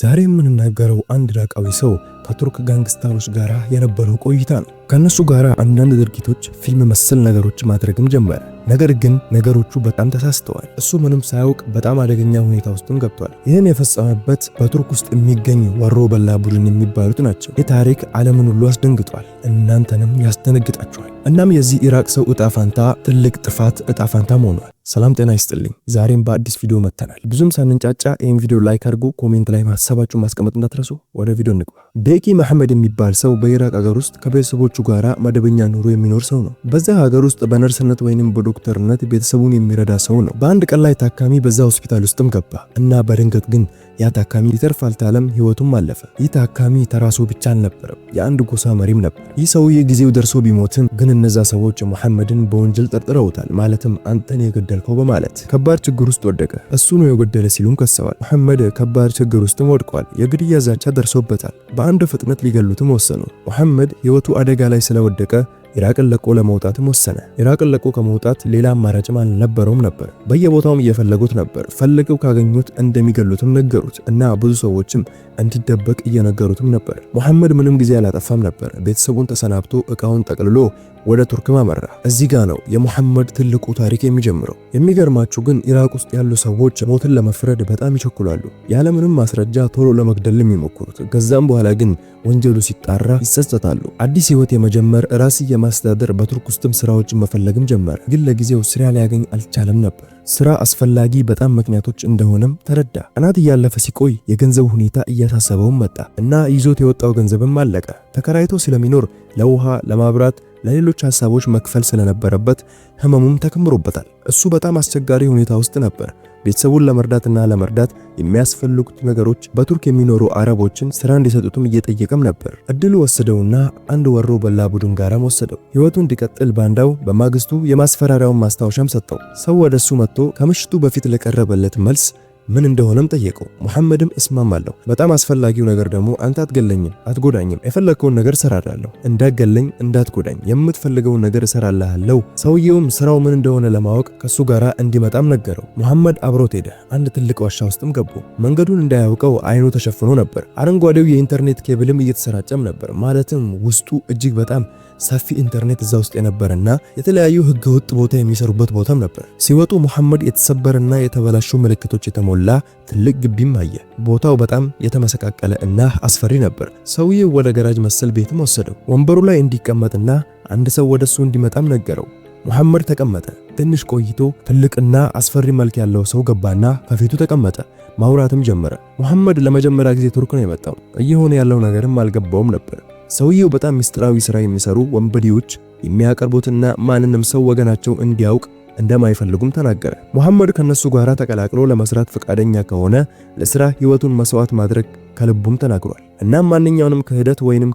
ዛሬ የምንናገረው አንድ ኢራቃዊ ሰው ከቱርክ ጋንግስተሮች ጋር የነበረው ቆይታ ነው። ከነሱ ጋር አንዳንድ ድርጊቶች ፊልም መሰል ነገሮች ማድረግም ጀመረ። ነገር ግን ነገሮቹ በጣም ተሳስተዋል። እሱ ምንም ሳያውቅ በጣም አደገኛ ሁኔታ ውስጥም ገብቷል። ይህን የፈጸመበት በቱርክ ውስጥ የሚገኝ ወሮ በላ ቡድን የሚባሉት ናቸው። ይህ ታሪክ ዓለምን ሁሉ አስደንግጧል፣ እናንተንም ያስደነግጣችኋል። እናም የዚህ ኢራቅ ሰው እጣ ፋንታ ትልቅ ጥፋት እጣ ፋንታም ሆኗል። ሰላም ጤና ይስጥልኝ። ዛሬም በአዲስ ቪዲዮ መጥተናል። ብዙም ሳንንጫጫ ይህን ቪዲዮ ላይክ አድርጉ፣ ኮሜንት ላይ ሀሳባችሁን ማስቀመጥ እንዳትረሱ። ወደ ቪዲዮ እንግባ። ቤኪ መሐመድ የሚባል ሰው በኢራቅ ሀገር ውስጥ ከቤተሰቦቹ ጋር መደበኛ ኑሮ የሚኖር ሰው ነው። በዛ ሀገር ውስጥ በነርስነት ወይንም በዶክተርነት ቤተሰቡን የሚረዳ ሰው ነው። በአንድ ቀን ላይ ታካሚ በዛ ሆስፒታል ውስጥም ገባ እና በድንገት ግን ያ ታካሚ ሊተርፍ አልቻለም፣ ህይወቱም አለፈ። ይህ ታካሚ ተራሱ ብቻ አልነበረም፣ የአንድ ጎሳ መሪም ነበር። ይህ ሰውዬ ጊዜው ደርሶ ቢሞትም ግን እነዛ ሰዎች መሐመድን በወንጀል ጠርጥረውታል። ማለትም አንተን የገደልከው በማለት ከባድ ችግር ውስጥ ወደቀ። እሱ ነው የገደለ ሲሉም ከሰዋል። መሐመድ ከባድ ችግር ውስጥም ወድቋል። የግድያ ዛቻ ደርሶበታል። በአንድ ፍጥነት ሊገሉትም ወሰኑ። መሐመድ ህይወቱ አደጋ ላይ ስለወደቀ ኢራቅን ለቆ ለመውጣትም ወሰነ። ኢራቅን ለቆ ከመውጣት ሌላ አማራጭም አልነበረውም ነበር። በየቦታውም እየፈለጉት ነበር። ፈልገው ካገኙት እንደሚገሉትም ነገሩት እና ብዙ ሰዎችም እንዲደበቅ እየነገሩትም ነበር። መሐመድ ምንም ጊዜ አላጠፋም ነበር። ቤተሰቡን ተሰናብቶ እቃውን ጠቅልሎ ወደ ቱርክም አመራ። እዚህ ጋር ነው የመሐመድ ትልቁ ታሪክ የሚጀምረው። የሚገርማችሁ ግን ኢራቅ ውስጥ ያሉ ሰዎች ሞትን ለመፍረድ በጣም ይቸኩላሉ። ያለምንም ማስረጃ ቶሎ ለመግደል የሚሞክሩት፣ ከዛም በኋላ ግን ወንጀሉ ሲጣራ ይጸጸታሉ። አዲስ ህይወት የመጀመር ራስ የማስተዳደር በቱርክ ውስጥም ስራዎችን መፈለግም ጀመረ። ግን ለጊዜው ስራ ሊያገኝ አልቻለም ነበር። ስራ አስፈላጊ በጣም ምክንያቶች እንደሆነም ተረዳ። ቀናት እያለፈ ሲቆይ የገንዘብ ሁኔታ እያሳሰበውም መጣ እና ይዞት የወጣው ገንዘብም አለቀ። ተከራይቶ ስለሚኖር ለውሃ፣ ለማብራት፣ ለሌሎች ሐሳቦች መክፈል ስለነበረበት ህመሙም ተከምሮበታል። እሱ በጣም አስቸጋሪ ሁኔታ ውስጥ ነበር። ቤተሰቡን ለመርዳት የሚያስፈልጉት ነገሮች በቱርክ የሚኖሩ አረቦችን ስራ እንዲሰጡትም እየጠየቀም ነበር። እድሉ ወሰደውና አንድ ወሮ በላ ቡድን ጋራም ወሰደው። ህይወቱ እንዲቀጥል ባንዳው በማግስቱ የማስፈራሪያውን ማስታወሻም ሰጠው። ሰው ወደሱ መጥቶ ከምሽቱ በፊት ለቀረበለት መልስ ምን እንደሆነም ጠየቀው። መሐመድም እስማማለሁ፣ በጣም አስፈላጊው ነገር ደግሞ አንተ አትገለኝም፣ አትጎዳኝም፣ የፈለከውን ነገር እሰራለሁ፣ እንዳትገለኝ፣ እንዳትጎዳኝ፣ የምትፈልገውን ነገር እሰራልሃለሁ። ሰውየውም ስራው ምን እንደሆነ ለማወቅ ከሱ ጋር እንዲመጣም ነገረው። መሐመድ አብሮት ሄደ። አንድ ትልቅ ዋሻ ውስጥም ገቡ። መንገዱን እንዳያውቀው አይኑ ተሸፍኖ ነበር። አረንጓዴው የኢንተርኔት ኬብልም እየተሰራጨም ነበር። ማለትም ውስጡ እጅግ በጣም ሰፊ ኢንተርኔት እዛ ውስጥ የነበረና የተለያዩ ህገወጥ ቦታ የሚሰሩበት ቦታም ነበር። ሲወጡ መሐመድ የተሰበረና የተበላሹ ምልክቶች የተሞላ ትልቅ ግቢም አየ። ቦታው በጣም የተመሰቃቀለ እና አስፈሪ ነበር። ሰውዬው ወደ ገራጅ መሰል ቤትም ወሰደው። ወንበሩ ላይ እንዲቀመጥና አንድ ሰው ወደሱ እንዲመጣም ነገረው። መሐመድ ተቀመጠ። ትንሽ ቆይቶ ትልቅና አስፈሪ መልክ ያለው ሰው ገባና ከፊቱ ተቀመጠ። ማውራትም ጀመረ። መሐመድ ለመጀመሪያ ጊዜ ቱርክ ነው የመጣው። እየሆነ ያለው ነገርም አልገባውም ነበር። ሰውየው በጣም ሚስጥራዊ ስራ የሚሰሩ ወንበዴዎች የሚያቀርቡትና ማንንም ሰው ወገናቸው እንዲያውቅ እንደማይፈልጉም ተናገረ። መሐመድ ከነሱ ጋር ተቀላቅሎ ለመስራት ፈቃደኛ ከሆነ ለስራ ህይወቱን መስዋዕት ማድረግ ከልቡም ተናግሯል። እናም ማንኛውንም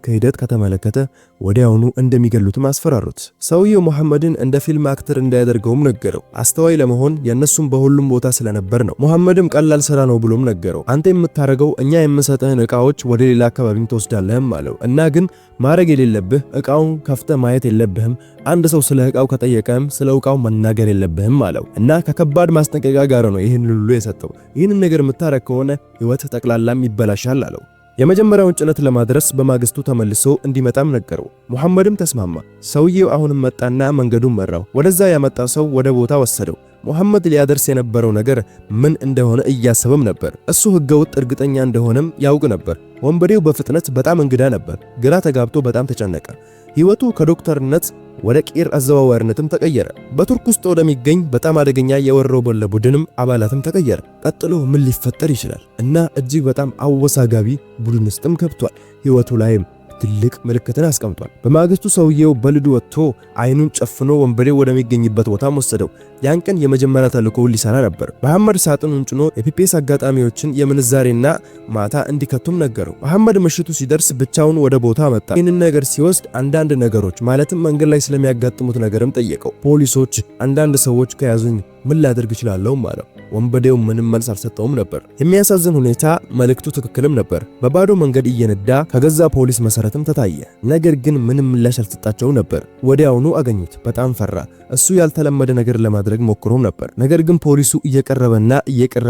ክህደት ከተመለከተ ወዲያውኑ እንደሚገሉትም አስፈራሩት። ሰውየው መሐመድን እንደ ፊልም አክተር እንዳያደርገውም ነገረው። አስተዋይ ለመሆን የነሱም በሁሉም ቦታ ስለነበር ነው። መሐመድም ቀላል ስራ ነው ብሎም ነገረው። አንተ የምታረገው እኛ የምንሰጥህን እቃዎች ወደ ሌላ አካባቢም ተወስዳለህም አለው። እና ግን ማድረግ የሌለብህ እቃውን ከፍተህ ማየት የለብህም። አንድ ሰው ስለ እቃው ከጠየቀም ስለ እቃው መናገር የለብህም አለው። እና ከከባድ ማስጠንቀቂያ ጋር ነው ይህን ሁሉ የሰጠው። ይህንን ነገር የምታረግ ከሆነ ህይወት ጠቅላላም ይበላሻል አለው። የመጀመሪያውን ጭነት ለማድረስ በማግስቱ ተመልሶ እንዲመጣም ነገረው። መሐመድም ተስማማ። ሰውየው አሁንም መጣና መንገዱን መራው። ወደዛ ያመጣ ሰው ወደ ቦታ ወሰደው። መሐመድ ሊያደርስ የነበረው ነገር ምን እንደሆነ እያሰበም ነበር። እሱ ህገወጥ እርግጠኛ እንደሆነም ያውቅ ነበር። ወንበዴው በፍጥነት በጣም እንግዳ ነበር። ግራ ተጋብቶ በጣም ተጨነቀ። ህይወቱ ከዶክተርነት ወደ ቄር አዘዋዋሪነትም ተቀየረ። በቱርክ ውስጥ ወደሚገኝ በጣም አደገኛ የወሮ በላ ቡድንም አባላትም ተቀየረ። ቀጥሎ ምን ሊፈጠር ይችላል? እና እጅግ በጣም አወሳጋቢ ቡድን ውስጥም ገብቷል። ህይወቱ ላይም ትልቅ ምልክትን አስቀምጧል። በማግስቱ ሰውየው በልዱ ወጥቶ አይኑን ጨፍኖ ወንበዴው ወደሚገኝበት ቦታም ወሰደው። ያን ቀን የመጀመሪያ ተልእኮውን ሊሰራ ነበር። መሐመድ ሳጥኑን ጭኖ የፒፒኤስ አጋጣሚዎችን የምንዛሬና ማታ እንዲከቱም ነገረው። መሐመድ ምሽቱ ሲደርስ ብቻውን ወደ ቦታ መጣ። ይህንን ነገር ሲወስድ አንዳንድ ነገሮች ማለትም መንገድ ላይ ስለሚያጋጥሙት ነገርም ጠየቀው። ፖሊሶች አንዳንድ ሰዎች ከያዙኝ ምን ላደርግ እችላለሁ አለው። ወንበዴው ምንም መልስ አልሰጠውም ነበር። የሚያሳዝን ሁኔታ መልእክቱ ትክክልም ነበር። በባዶ መንገድ እየነዳ ከገዛ ፖሊስ መሰረትም ተታየ። ነገር ግን ምንም ምላሽ አልሰጣቸው ነበር። ወዲያውኑ አገኙት። በጣም ፈራ። እሱ ያልተለመደ ነገር ለማድረግ ሞክሮም ነበር። ነገር ግን ፖሊሱ እየቀረበ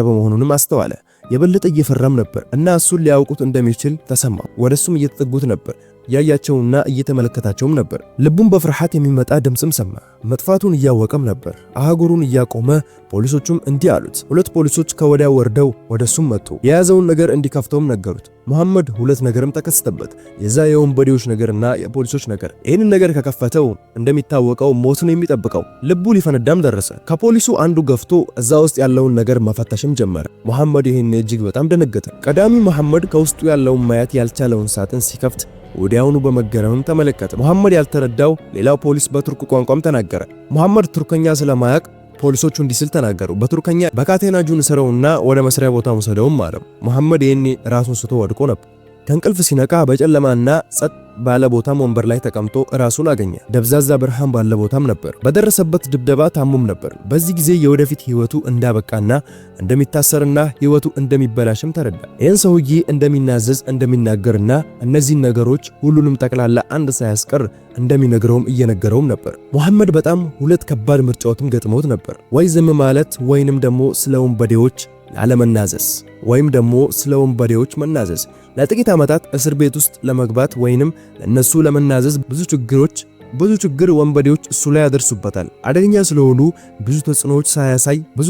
መሆኑንም አስተዋለ። የበለጠ እየፈራም ነበር እና እሱን ሊያውቁት እንደሚችል ተሰማው። ወደሱም እየተጠጉት ነበር። ያያቸውና እየተመለከታቸውም ነበር። ልቡን በፍርሃት የሚመጣ ድምጽም ሰማ። መጥፋቱን እያወቀም ነበር። አህጉሩን እያቆመ ፖሊሶቹም እንዲህ አሉት። ሁለት ፖሊሶች ከወዲያ ወርደው ወደሱም መጡ። የያዘውን ነገር እንዲከፍተውም ነገሩት። መሐመድ ሁለት ነገርም ተከሰተበት፣ የዛ የወንበዴዎች ነገርና የፖሊሶች ነገር። ይህንን ነገር ከከፈተው እንደሚታወቀው ሞትን የሚጠብቀው ልቡ ሊፈነዳም ደረሰ። ከፖሊሱ አንዱ ገፍቶ እዛ ውስጥ ያለውን ነገር መፈተሽም ጀመረ። መሐመድ ይህን እጅግ በጣም ደነገጠ። ቀዳሚ መሐመድ ከውስጡ ያለውን ማየት ያልቻለውን ሳጥን ሲከፍት ወዲያውኑ በመገረምም ተመለከተ። መሐመድ ያልተረዳው ሌላው ፖሊስ በቱርክ ቋንቋም ተናገረ። መሐመድ ቱርክኛ ስለማያውቅ ፖሊሶቹ እንዲህ ሲል ተናገሩ። በቱርክኛ በካቴና እጁን ስረውና ወደ መስሪያ ቦታ ወሰደውም አለ። መሐመድ ይሄኔ ራሱን ስቶ ወድቆ ነበር። ከእንቅልፍ ሲነቃ በጨለማና ጸጥ ባለ ቦታም ወንበር ላይ ተቀምጦ ራሱን አገኘ። ደብዛዛ ብርሃን ባለ ቦታም ነበር። በደረሰበት ድብደባ ታሙም ነበር። በዚህ ጊዜ የወደፊት ህይወቱ እንዳበቃና እንደሚታሰርና ህይወቱ እንደሚበላሽም ተረዳ። ይህን ሰውዬ እንደሚናዘዝ እንደሚናገርና እነዚህን ነገሮች ሁሉንም ጠቅላላ አንድ ሳያስቀር እንደሚነግረውም እየነገረውም ነበር። መሐመድ በጣም ሁለት ከባድ ምርጫዎችም ገጥመውት ነበር። ወይ ዝም ማለት ወይንም ደግሞ ስለ ወንበዴዎች አለመናዘዝ ወይም ደግሞ ስለ ወንበዴዎች መናዘዝ። ለጥቂት ዓመታት እስር ቤት ውስጥ ለመግባት ወይንም ለነሱ ለመናዘዝ ብዙ ችግር ወንበዴዎች እሱ ላይ ያደርሱበታል። አደገኛ ስለሆኑ ብዙ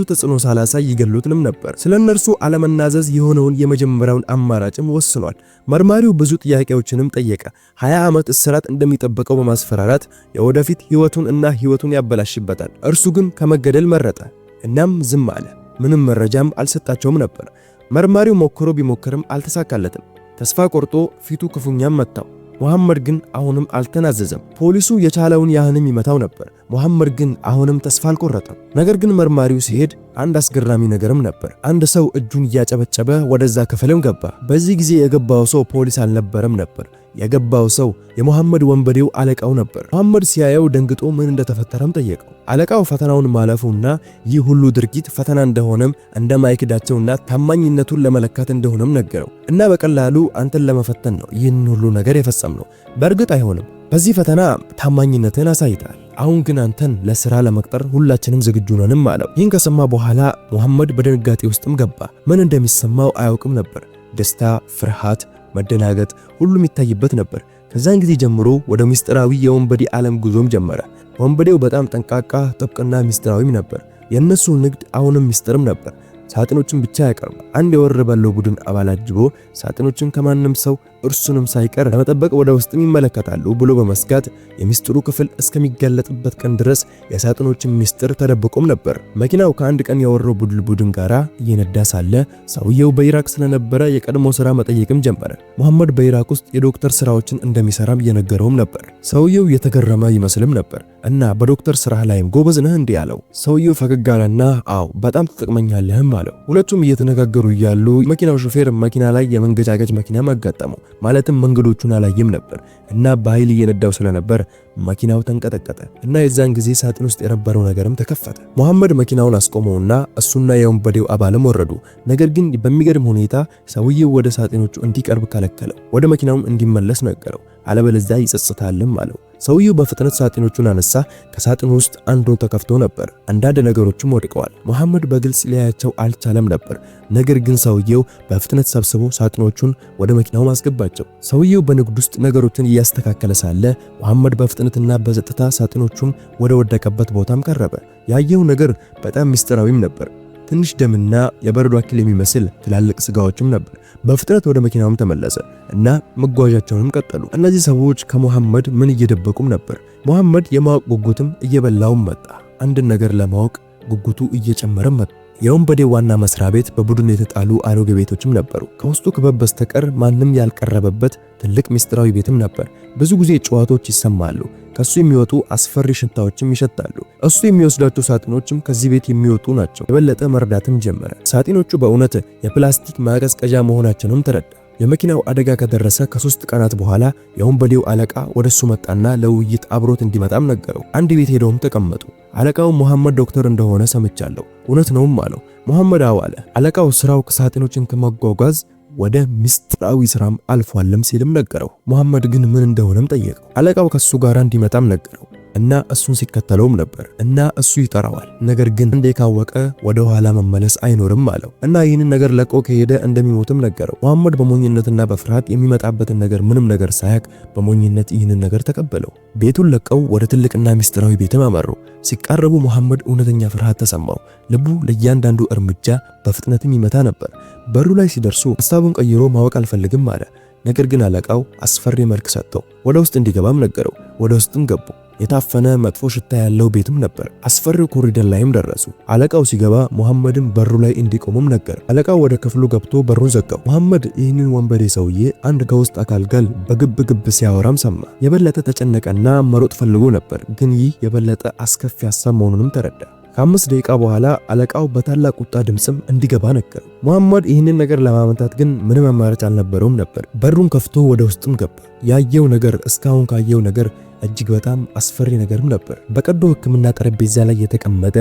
ተጽዕኖ ሳላሳይ ይገሉትንም ነበር። ስለነርሱ አለመናዘዝ የሆነውን የመጀመሪያውን አማራጭም ወስኗል። መርማሪው ብዙ ጥያቄዎችንም ጠየቀ። 20 ዓመት እስራት እንደሚጠበቀው በማስፈራራት የወደፊት ህይወቱን ያበላሽበታል። እርሱ ግን ከመገደል መረጠ። እናም ዝም አለ። ምንም መረጃም አልሰጣቸውም ነበር። መርማሪው ሞክሮ ቢሞክርም አልተሳካለትም። ተስፋ ቆርጦ ፊቱ ክፉኛም መታው። መሐመድ ግን አሁንም አልተናዘዘም። ፖሊሱ የቻለውን ያህንም ይመታው ነበር። መሐመድ ግን አሁንም ተስፋ አልቆረጠም። ነገር ግን መርማሪው ሲሄድ አንድ አስገራሚ ነገርም ነበር። አንድ ሰው እጁን እያጨበጨበ ወደዛ ክፍልም ገባ። በዚህ ጊዜ የገባው ሰው ፖሊስ አልነበረም ነበር። የገባው ሰው የመሐመድ ወንበዴው አለቃው ነበር። መሐመድ ሲያየው ደንግጦ ምን እንደተፈጠረም ጠየቀው። አለቃው ፈተናውን ማለፉና ይህ ሁሉ ድርጊት ፈተና እንደሆነም እንደማይክዳቸውና ታማኝነቱን ለመለካት እንደሆነም ነገረው። እና በቀላሉ አንተን ለመፈተን ነው ይህን ሁሉ ነገር የፈጸምነው። በእርግጥ አይሆንም። በዚህ ፈተና ታማኝነትን አሳይታል። አሁን ግን አንተን ለሥራ ለመቅጠር ሁላችንም ዝግጁ ነንም አለው። ይህን ከሰማ በኋላ መሐመድ በድንጋጤ ውስጥም ገባ። ምን እንደሚሰማው አያውቅም ነበር። ደስታ፣ ፍርሃት፣ መደናገጥ ሁሉም ይታይበት ነበር። ከዛን ጊዜ ጀምሮ ወደ ምስጢራዊ የወንበዴ ዓለም ጉዞም ጀመረ። ወንበዴው በጣም ጠንቃቃ፣ ጥብቅና ምስጢራዊም ነበር። የነሱ ንግድ አሁንም ምስጢርም ነበር። ሳጥኖችን ብቻ ያቀርብ። አንድ የወረበለው ቡድን አባል አጅቦ ሳጥኖችን ከማንም ሰው እርሱንም ሳይቀር ለመጠበቅ ወደ ውስጥም ይመለከታሉ ብሎ በመስጋት የሚስጥሩ ክፍል እስከሚገለጥበት ቀን ድረስ የሳጥኖችን ምስጢር ተደብቆም ነበር። መኪናው ከአንድ ቀን የወረው ቡድን ጋራ እየነዳ ሳለ ሰውየው በኢራቅ ስለነበረ የቀድሞ ስራ መጠየቅም ጀመረ። መሐመድ በኢራቅ ውስጥ የዶክተር ስራዎችን እንደሚሰራም እየነገረውም ነበር። ሰውየው የተገረመ ይመስልም ነበር እና በዶክተር ስራ ላይም ጎበዝ ነህ እንዲህ አለው። ሰውየው ፈገግ አለና አዎ በጣም ትጠቅመኛለህም አለው። ሁለቱም እየተነጋገሩ እያሉ መኪናው ሹፌር መኪና ላይ የመንገጫገጭ መኪና አጋጠመው። ማለትም መንገዶቹን አላየም ነበር እና በኃይል እየነዳው ስለነበር መኪናው ተንቀጠቀጠ እና የዛን ጊዜ ሳጥን ውስጥ የነበረው ነገርም ተከፈተ። መሐመድ መኪናውን አስቆመውና እሱና የወንበዴው አባልም ወረዱ። ነገር ግን በሚገርም ሁኔታ ሰውየው ወደ ሳጥኖቹ እንዲቀርብ ከለከለው። ወደ መኪናውም እንዲመለስ ነገረው። አለበለዚያ ይጸጽታልም አለው። ሰውየው በፍጥነት ሳጥኖቹን አነሳ። ከሳጥኑ ውስጥ አንዱ ተከፍቶ ነበር። አንዳንድ ነገሮችም ወድቀዋል። መሐመድ በግልጽ ሊያያቸው አልቻለም ነበር። ነገር ግን ሰውየው በፍጥነት ሰብስቦ ሳጥኖቹን ወደ መኪናው ማስገባቸው። ሰውየው በንግድ ውስጥ ነገሮችን እያስተካከለ ሳለ መሐመድ በፍጥነትና በጸጥታ ሳጥኖቹን ወደ ወደቀበት ቦታም ቀረበ። ያየው ነገር በጣም ምስጢራዊም ነበር። ትንሽ ደምና የበረዶ አክል የሚመስል ትላልቅ ስጋዎችም ነበር። በፍጥነት ወደ መኪናውም ተመለሰ እና መጓዣቸውንም ቀጠሉ። እነዚህ ሰዎች ከመሐመድ ምን እየደበቁም ነበር? መሐመድ የማወቅ ጉጉትም እየበላውም መጣ። አንድን ነገር ለማወቅ ጉጉቱ እየጨመረም መጣ። የወንበዴ ዋና መስሪያ ቤት በቡድን የተጣሉ አሮጌ ቤቶችም ነበሩ። ከውስጡ ክበብ በስተቀር ማንም ያልቀረበበት ትልቅ ምስጢራዊ ቤትም ነበር። ብዙ ጊዜ ጨዋታዎች ይሰማሉ። ከሱ የሚወጡ አስፈሪ ሽታዎችም ይሸታሉ። እሱ የሚወስዳቸው ሳጥኖችም ከዚህ ቤት የሚወጡ ናቸው። የበለጠ መርዳትም ጀመረ። ሳጥኖቹ በእውነት የፕላስቲክ ማቀዝቀዣ መሆናቸውንም ተረዳ። የመኪናው አደጋ ከደረሰ ከ3 ቀናት በኋላ የወንበዴው አለቃ ወደሱ መጣና ለውይይት አብሮት እንዲመጣም ነገረው። አንድ ቤት ሄደውም ተቀመጡ። አለቃው መሐመድ ዶክተር እንደሆነ ሰምቻለሁ፣ እውነት ነውም አለው። መሐመድ አዎ አለ። አለቃው ስራው ሳጥኖችን ከማጓጓዝ ወደ ምስጢራዊ ስራም አልፏልም ሲልም ነገረው። መሐመድ ግን ምን እንደሆነም ጠየቀው። አለቃው ከሱ ጋር እንዲመጣም ነገረው እና እሱን ሲከተለውም ነበር እና እሱ ይጠራዋል። ነገር ግን እንዴ ካወቀ ወደ ኋላ መመለስ አይኖርም አለው እና ይህንን ነገር ለቆ ከሄደ እንደሚሞትም ነገረው። መሐመድ በሞኝነትና በፍርሃት የሚመጣበትን ነገር ምንም ነገር ሳያቅ በሞኝነት ይህንን ነገር ተቀበለው። ቤቱን ለቀው ወደ ትልቅና ሚስጥራዊ ቤትም አመሩ። ሲቃረቡ መሐመድ እውነተኛ ፍርሃት ተሰማው። ልቡ ለእያንዳንዱ እርምጃ በፍጥነትም ይመታ ነበር። በሩ ላይ ሲደርሱ ሐሳቡን ቀይሮ ማወቅ አልፈልግም አለ። ነገር ግን አለቃው አስፈሪ መልክ ሰጠው። ወደ ውስጥ እንዲገባም ነገረው። ወደ ውስጥም ገቡ። የታፈነ መጥፎ ሽታ ያለው ቤትም ነበር። አስፈሪው ኮሪደር ላይም ደረሱ። አለቃው ሲገባ መሐመድም በሩ ላይ እንዲቆምም ነገር። አለቃው ወደ ክፍሉ ገብቶ በሩን ዘጋው። መሐመድ ይህንን ወንበዴ ሰውዬ አንድ ከውስጥ አካል ጋር በግብ ግብ ሲያወራም ሰማ። የበለጠ ተጨነቀና መሮጥ ፈልጎ ነበር፣ ግን ይህ የበለጠ አስከፊ ሐሳብ መሆኑንም ተረዳ። ከ5 ደቂቃ በኋላ አለቃው በታላቅ ቁጣ ድምጽም እንዲገባ ነገረው። መሐመድ ይህንን ነገር ለማመንታት ግን ምንም አማራጭ አልነበረውም ነበር። በሩን ከፍቶ ወደ ውስጥም ገባ። ያየው ነገር እስካሁን ካየው ነገር እጅግ በጣም አስፈሪ ነገርም ነበር። በቀዶ ሕክምና ጠረጴዛ ላይ የተቀመጠ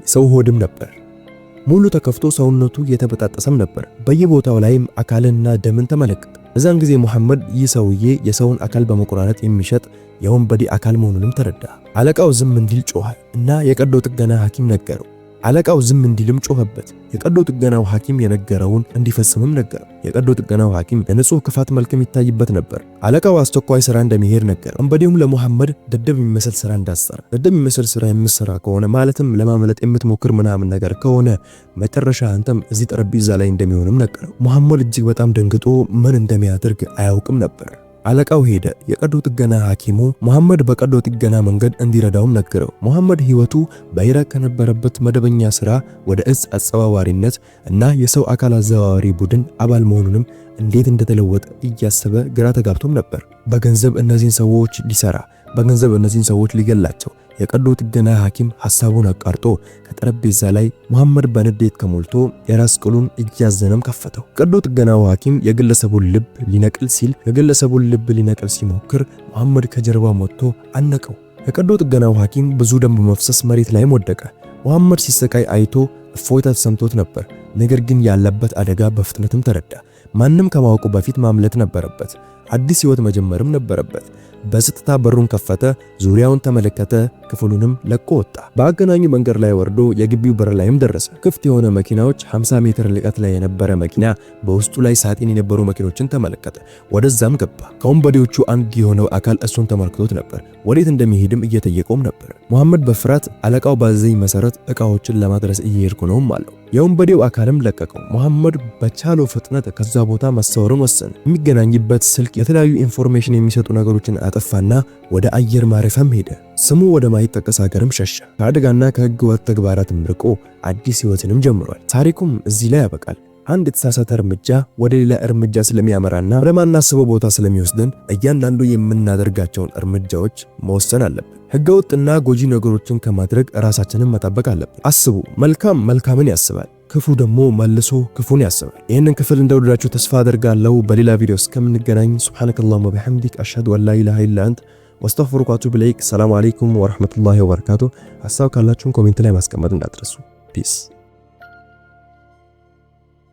ሰው ሆድም ነበር። ሙሉ ተከፍቶ ሰውነቱ የተበጣጠሰም ነበር። በየቦታው ላይም አካልና ደምን ተመለከተ። እዛን ጊዜ መሐመድ ይህ ሰውዬ የሰውን አካል በመቆራረጥ የሚሸጥ የወንበዴ አካል መሆኑንም ተረዳ። አለቃው ዝም እንዲል ጮኸ እና የቀዶ ጥገና ሐኪም ነገረው። አለቃው ዝም እንዲልም ጮኸበት። የቀዶ ጥገናው ሐኪም የነገረውን እንዲፈጽምም ነገረው። የቀዶ ጥገናው ሐኪም የንጹህ ክፋት መልክም ይታይበት ነበር። አለቃው አስቸኳይ ስራ እንደሚሄድ ነገረው። ወንበዴውም ለመሐመድ ደደብ የሚመስል ስራ እንዳሰራ፣ ደደብ የሚመስል ስራ የምትሰራ ከሆነ ማለትም ለማምለጥ የምትሞክር ምናምን ነገር ከሆነ መጨረሻ አንተም እዚህ ጠረጴዛ ላይ እንደሚሆንም ነገረው። መሐመድ እጅግ በጣም ደንግጦ ምን እንደሚያደርግ አያውቅም ነበር። አለቃው ሄደ። የቀዶ ጥገና ሐኪሙ መሐመድ በቀዶ ጥገና መንገድ እንዲረዳውም ነገረው። መሐመድ ህይወቱ በኢራቅ ከነበረበት መደበኛ ስራ ወደ እጽ አዘዋዋሪነት እና የሰው አካል አዘዋዋሪ ቡድን አባል መሆኑንም እንዴት እንደተለወጠ እያሰበ ግራ ተጋብቶም ነበር። በገንዘብ እነዚህን ሰዎች ሊሰራ፣ በገንዘብ እነዚህን ሰዎች ሊገላቸው የቀዶ ጥገና ሐኪም ሐሳቡን አቃርጦ ከጠረጴዛ ላይ መሐመድ በንዴት ከሞልቶ የራስ ቅሉን እያዘነም ከፈተው። ቀዶ ጥገናው ሐኪም የግለሰቡን ልብ ሊነቅል ሲሞክር መሐመድ ከጀርባው መጥቶ አነቀው። የቀዶ ጥገናው ሐኪም ብዙ ደም በመፍሰስ መሬት ላይም ወደቀ። መሐመድ ሲሰቃይ አይቶ እፎይታ ተሰምቶት ነበር። ነገር ግን ያለበት አደጋ በፍጥነትም ተረዳ። ማንም ከማወቁ በፊት ማምለጥ ነበረበት። አዲስ ህይወት መጀመርም ነበረበት። በስጥታ በሩን ከፈተ፣ ዙሪያውን ተመለከተ፣ ክፍሉንም ለቆ ወጣ። በአገናኙ መንገድ ላይ ወርዶ የግቢው በር ላይም ደረሰ። ክፍት የሆነ መኪናዎች፣ 50 ሜትር ርቀት ላይ የነበረ መኪና፣ በውስጡ ላይ ሳጥን የነበሩ መኪኖችን ተመለከተ። ወደዛም ገባ። ከወንበዴዎቹ አንድ የሆነው አካል እሱን ተመልክቶት ነበር። ወዴት እንደሚሄድም እየጠየቀውም ነበር። መሐመድ በፍርሃት አለቃው ባዘዘኝ መሰረት እቃዎችን ለማድረስ እየሄድኩ ነውም አለው። የወንበዴው አካልም ለቀቀው። መሐመድ በቻለው ፍጥነት ከዛ ቦታ መሰወርን ወሰነ። የሚገናኝበት ስልክ፣ የተለያዩ ኢንፎርሜሽን የሚሰጡ ነገሮችን አጠፋና ወደ አየር ማረፊያም ሄደ። ስሙ ወደ ማይጠቀስ ሀገርም ሸሸ። ከአደጋና ከህገ ወጥ ተግባራትም ርቆ አዲስ ህይወትንም ጀምሯል። ታሪኩም እዚህ ላይ ያበቃል። አንድ የተሳሳተ እርምጃ ወደ ሌላ እርምጃ ስለሚያመራና ወደማናስበው ቦታ ስለሚወስደን እያንዳንዱ የምናደርጋቸውን እርምጃዎች መወሰን አለብን። ህገወጥና ጎጂ ነገሮችን ከማድረግ ራሳችንን መጠበቅ አለብን። አስቡ፣ መልካም መልካምን ያስባል፣ ክፉ ደግሞ መልሶ ክፉን ያስባል። ይህንን ክፍል እንደወደዳችሁ ተስፋ አደርጋለሁ። በሌላ ቪዲዮ እስከምንገናኝ ሱብሃነከላሁመ ወቢሐምዲክ አሽሀዱ አን ላ ኢላሃ ኢላ አንተ ወአስተግፊሩከ ወአቱቡ ኢለይክ። ሰላም አለይኩም ወራህመቱላሂ ወበረካቱ። ሐሳብ ካላችሁን ኮሜንት ላይ ማስቀመጥ እንዳትረሱ። ፒስ